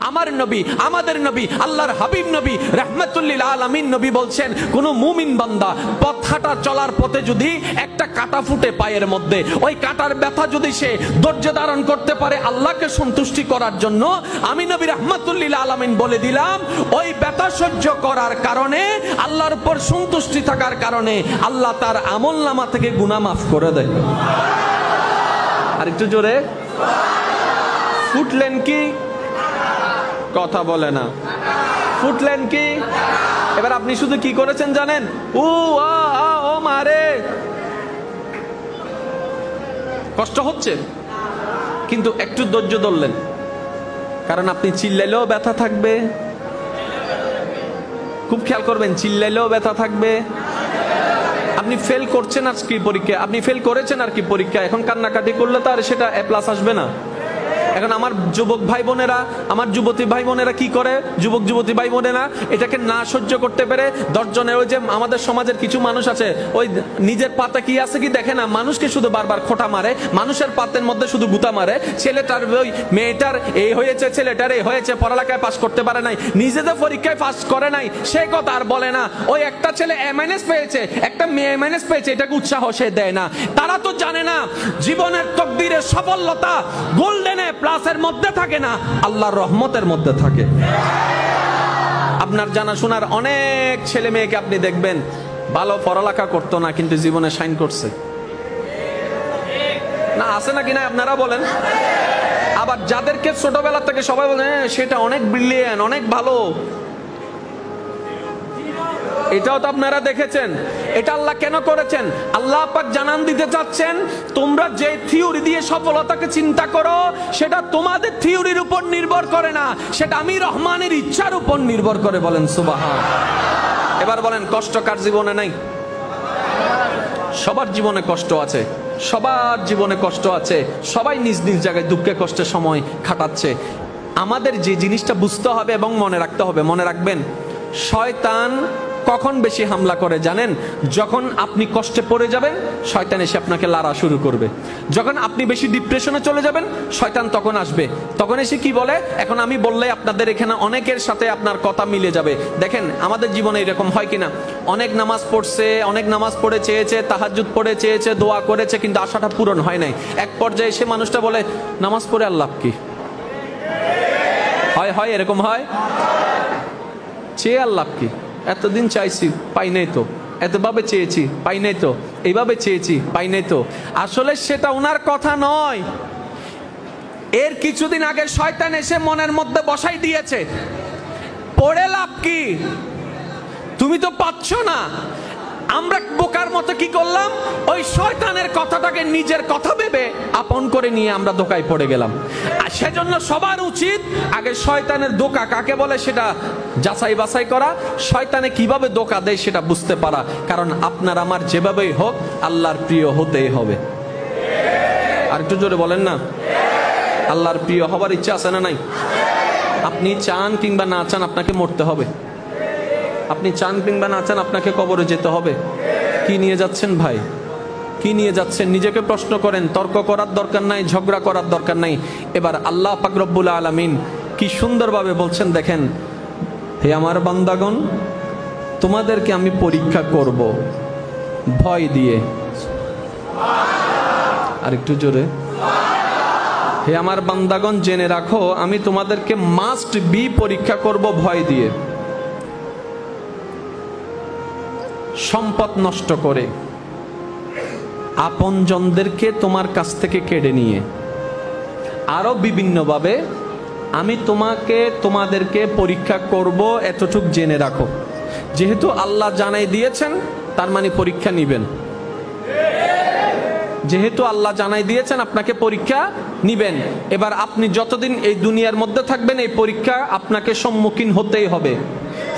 আমার নবী, আমাদের নবী, আল্লাহর হাবিব নবী রাহমাতুল লিল আলামিন নবী বলছেন, কোন মুমিন বান্দা পথ হাঁটা চলার পথে যদি একটা কাঁটা ফুটে পায়ের মধ্যে, ওই কাঁটার ব্যথা যদি সে ধৈর্য ধারণ করতে পারে আল্লাহকে সন্তুষ্টি করার জন্য, আমি নবী রাহমাতুল লিল আলামিন বলে দিলাম, ওই ব্যথা সহ্য করার কারণে, আল্লাহর উপর সন্তুষ্টি থাকার কারণে আল্লাহ তার আমলনামা থেকে গুনাহ মাফ করে দেয়। আর একটু জোরে ফুটলেন কি? কথা বলে না। ফুটলেন কি? এবার আপনি শুধু কি করেছেন জানেন? ও মারে, কষ্ট হচ্ছে কিন্তু একটু ধৈর্য ধরলেন, কারণ আপনি চিল্লাইলেও ব্যথা থাকবে। খুব খেয়াল করবেন, চিল্লাইলেও ব্যথা থাকবে। আপনি ফেল করছেন আর কি পরীক্ষা, আপনি ফেল করেছেন আর কি পরীক্ষা, এখন কান্নাকাটি করলে তো আর সেটা এ প্লাস আসবে না। এখন আমার যুবক ভাই বোনেরা, আমার যুবতী ভাই বোনেরা কি করে, যুবক যুবতী ভাই বোনেরা এটাকে না সহ্য করতে পেরে 10 জনের, ওই যে আমাদের সমাজের কিছু মানুষ আছে, ওই নিজের পাতে কি আছে কি দেখে না, মানুষকে শুধু বারবার খোঁটা মারে, মানুষের পাতের মধ্যে শুধু গুতা মারে। ছেলেটার ওই মেয়েটার এই হয়েছে, ছেলেটার এই হয়েছে, পড়ালেখায় পাস করতে পারে নাই, নিজেদের পরীক্ষায় পাস করে নাই, সে কথা আর বলে না। ওই একটা ছেলে A- পেয়েছে, একটা মেয়ে A- পেয়েছে, এটাকে উৎসাহ সে দেয় না। তারা তো জানে না জীবনের তকদিরের সফলতা গোল্ডেনে প্লাসের মধ্যে থাকে না, আল্লাহর রহমতের মধ্যে থাকে। আপনার জানাশোনার অনেক ছেলে মেয়েকে আপনি দেখবেন ভালো পড়ালেখা করতো না, কিন্তু জীবনে শাইন করছে না, আছে নাকি না আপনারা বলেন। আবার যাদেরকে ছোটবেলা থেকে সবাই বলে সেটা অনেক ব্রিলিয়ান্ট, অনেক ভালো, এটাও তো আপনারা দেখেছেন। এটা আল্লাহ কেন করেছেন? আল্লাহ পাক জানান দিতে চাচ্ছেন, তোমরা যে থিওরি দিয়ে সফলতাকে চিন্তা করো সেটা তোমাদের থিওরির উপর নির্ভর করে না, সেটা আমি রহমানের ইচ্ছার উপর নির্ভর করে। বলেন সুবহান। এবার বলেন, কষ্ট কার জীবনে নাই? সবার জীবনে কষ্ট আছে, সবার জীবনে কষ্ট আছে, সবাই নিজ নিজ জায়গায় দুঃখে কষ্টে সময় কাটাচ্ছে। আমাদের যে জিনিসটা বুঝতে হবে এবং মনে রাখতে হবে, মনে রাখবেন, শয়তান কখন বেশি হামলা করে জানেন? যখন আপনি কষ্টে পড়ে যাবেন শয়তান এসে আপনাকে লাড়া শুরু করবে। যখন আপনি বেশি ডিপ্রেশনে চলে যাবেন শয়তান তখন আসবে, তখন এসে কি বলে, এখন আমি বললে আপনাদের এখানে অনেকের সাথে আপনার কথা মিলে যাবে। দেখেন আমাদের জীবনে এরকম হয় কিনা, অনেক নামাজ পড়ছে, অনেক নামাজ পড়ে চেয়েছে, তাহাজ্জুদ পড়ে চেয়েছে, দোয়া করেছে, কিন্তু আশাটা পূরণ হয় নাই। এক পর্যায়ে এসে মানুষটা বলে, নামাজ পড়ে আর লাভ কি? হয় এরকম হয়, চেয়ে আর লাভ কি? এতদিন চাইছি পাই নাই তো, এতভাবে চেয়েছি পাই নাই তো, এইভাবে চেয়েছি পাই নাই তো। আসলে সেটা ওনার কথা নয়, এর কিছুদিন আগে শয়তান এসে মনের মধ্যে বসাই দিয়েছে, পড়ে লাভ কি, তুমি তো পাচ্ছ না। আমরা বোকার মতো কি করলাম, ওই শয়তানের কথাটাকে নিজের কথা ভেবে আপন করে নিয়ে আমরা ধোঁকায় পড়ে গেলাম। আর সেজন্য সবার উচিত আগে শয়তানের ধোঁকা কাকে বলে সেটা যাচাই বাছাই করা, শয়তানে কিভাবে ধোঁকা দেয় সেটা বুঝতে পারা। কারণ আপনার আমার যেভাবেই হোক আল্লাহর প্রিয় হতেই হবে। আর একটু জোরে বলেন না, আল্লাহর প্রিয় হবার ইচ্ছা আছে না নাই? আপনি চান কিংবা না চান আপনাকে মরতে হবে, আপনি চান কিংবা না চান আপনাকে কবরে যেতে হবে। কি নিয়ে যাচ্ছেন ভাই, কি নিয়ে যাচ্ছেন? নিজেকে প্রশ্ন করেন, তর্ক করার দরকার নাই, ঝগড়া করার দরকার নাই। এবার আল্লাহ পাক রব্বুল আলামিন কি সুন্দরভাবে বলছেন দেখেন, হে আমার বান্দাগণ, তোমাদেরকে আমি পরীক্ষা করব ভয় দিয়ে। আর একটু জোরে, হে আমার বান্দাগণ জেনে রাখো আমি তোমাদেরকে মাস্ট বি পরীক্ষা করব ভয় দিয়ে। সম্পদ নষ্ট করে, আপনজনদেরকে তোমার কাছ থেকে কেড়ে নিয়ে, আরো বিভিন্নভাবে আমি তোমাদেরকে পরীক্ষা করব, এতটুক জেনে রাখো। যেহেতু আল্লাহ জানাই দিয়েছেন তার মানে পরীক্ষা নিবেন। যেহেতু আল্লাহ জানাই দিয়েছেন আপনাকে পরীক্ষা নিবেন। এবার আপনি যতদিন এই দুনিয়ার মধ্যে থাকবেন এই পরীক্ষা আপনাকে সম্মুখীন হতেই হবে।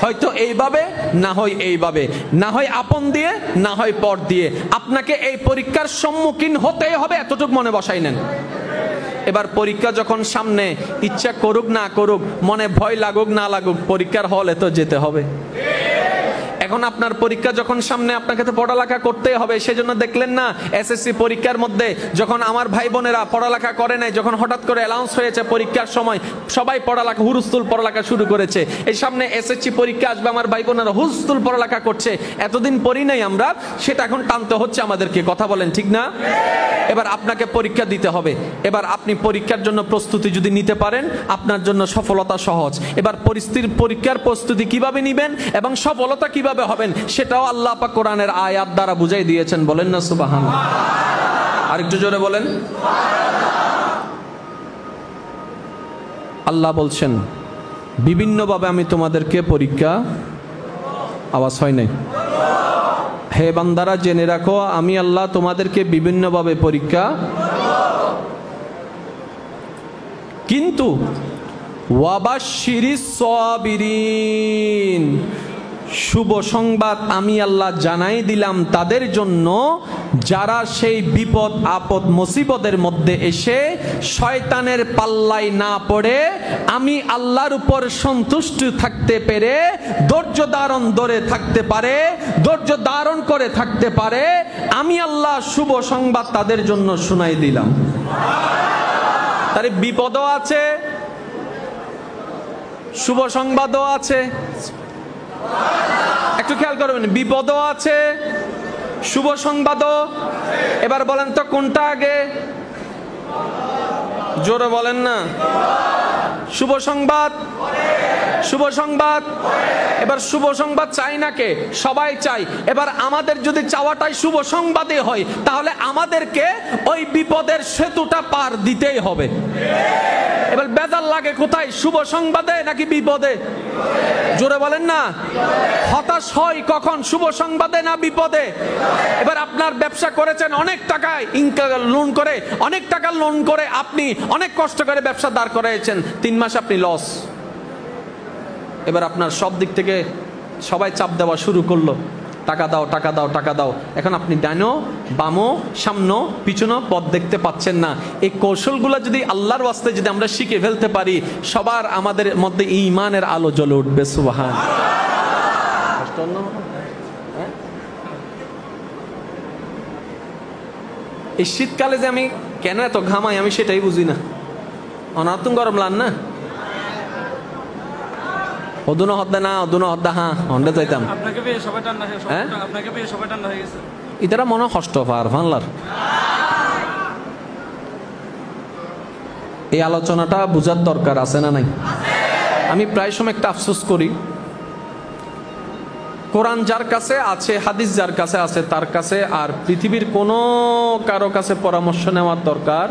হয়তো এইভাবে, না হয় এইভাবে, না হয় আপন দিয়ে, না হয় পর দিয়ে, আপনাকে এই পরীক্ষার সম্মুখীন হতেই হবে, এতটুকু মনে বসাই নেন। এবার পরীক্ষা যখন সামনে, ইচ্ছা করুক না করুক, মনে ভয় লাগুক না লাগুক, পরীক্ষার হলে তো যেতে হবে। এখন আপনার পরীক্ষা যখন সামনে, আপনাকে তো পড়ালেখা করতেই হবে। সেজন্য দেখলেন না এসএসসি পরীক্ষার মধ্যে যখন আমার ভাই বোনেরা পড়ালেখা করে নাই, যখন হঠাৎ করে অ্যানাউন্স হয়েছে পরীক্ষার সময় সবাই পড়ালেখা হুরুস্তুল পড়ালেখা শুরু করেছে। এই সামনে এসএসসি পরীক্ষা আসবে, আমার ভাই বোনেরা হুরুস্তুল পড়ালেখা করছে। এতদিন পড়ি নাই আমরা, সেটা এখন টানতে হচ্ছে আমাদেরকে। কথা বলেন ঠিক না? এবার আপনাকে পরীক্ষা দিতে হবে। এবার আপনি পরীক্ষার জন্য প্রস্তুতি যদি নিতে পারেন, আপনার জন্য সফলতা সহজ। এবার পরীক্ষার প্রস্তুতি কিভাবে নেবেন এবং সফলতা কিভাবে হবেন, সেটাও আল্লাহ পাক কোরআনের আয়াত দ্বারা বুঝাই দিয়েছেন। বলেন না সুবহানাল্লাহ? আরেকটু জোরে বলেন। আল্লাহ বলছেন বিভিন্নভাবে আমি তোমাদেরকে পরীক্ষা, আওয়াজ হয় নাই, হে বান্দারা জেনে রাখো আমি আল্লাহ তোমাদেরকে বিভিন্নভাবে পরীক্ষা, কিন্তু ওয়াবাশশিরিস সাবিরিন, শুভ সংবাদ আমি আল্লাহ জানাই দিলাম তাদের জন্য যারা সেই বিপদ আপদ মুসিবতের মধ্যে এসে শয়তানের পাল্লায় না পড়ে আমি আল্লাহর উপর সন্তুষ্ট থাকতে পেরে ধৈর্য ধারণ ধরে থাকতে পারে, ধৈর্য ধারণ করে থাকতে পারে। আমি আল্লাহ শুভ সংবাদ তাদের জন্য শুনাই দিলাম। তার বিপদও আছে, শুভ সংবাদও আছে। একটু খেয়াল করবেন, বিপদও আছে, শুভ সংবাদও। এবার বলেন তো কোনটা আগে? জোরে বলেন না। শুভ সংবাদ, শুভ সংবাদ। এবার শুভ সংবাদ চাই না কে? সবাই চাই। এবার আমাদের যদি চাওয়াটাই শুভ সংবাদই হয়, তাহলে আমাদেরকে ওই বিপদের সেতুটা পার দিতেই হবে। এবার বেজার লাগে কোথায়, শুভ সংবাদে নাকি বিপদে? জোরে বলেন না। হতাশ হয় কখন, শুভ সংবাদে না বিপদে? এবার আপনার ব্যবসা করেছেন অনেক টাকায় লোন করে, অনেক টাকা লোন করে আপনি অনেক কষ্ট করে ব্যবসা দাঁড় করাইছেন, 3 মাস আপনি লস। এবার আপনার সব দিক থেকে সবাই চাপ দেওয়া শুরু করলো, টাকা দাও টাকা দাও টাকা দাও। এখন আপনি ডাইনো বামো সামনো পিছনো পথ দেখতে পাচ্ছেন না। এই কৌশলগুলো যদি আল্লাহর ওয়াস্তে যদি আমরা শিখে ফেলতে পারি, সবার আমাদের মধ্যে ঈমানের আলো জ্বলে উঠবে। সুবহানাল্লাহ। এই শীতকালে যে আমি কেন এত ঘামাই আমি সেটাই বুঝি না। অনাতুন গরম লান না, অদুনো হদ্দা না অদুনো হদ্দা, হ্যাঁ হন্ডে যাইতাম। আপনাকে পেয়ে সবাই ঠান্ডা হয়ে গেছে, আপনাকে পেয়ে সবাই ঠান্ডা হয়ে গেছে। ইতারা মনে কষ্ট পার ফানলার। এই আলোচনাটা বুঝার দরকার আছে না নাই? আমি প্রায় সময় একটা আফসোস করি, কোরআন যার কাছে আছে, হাদিস যার কাছে আছে, তার কাছে আর পৃথিবীর কোনো কারো কাছে পরামর্শ নেওয়ার দরকার।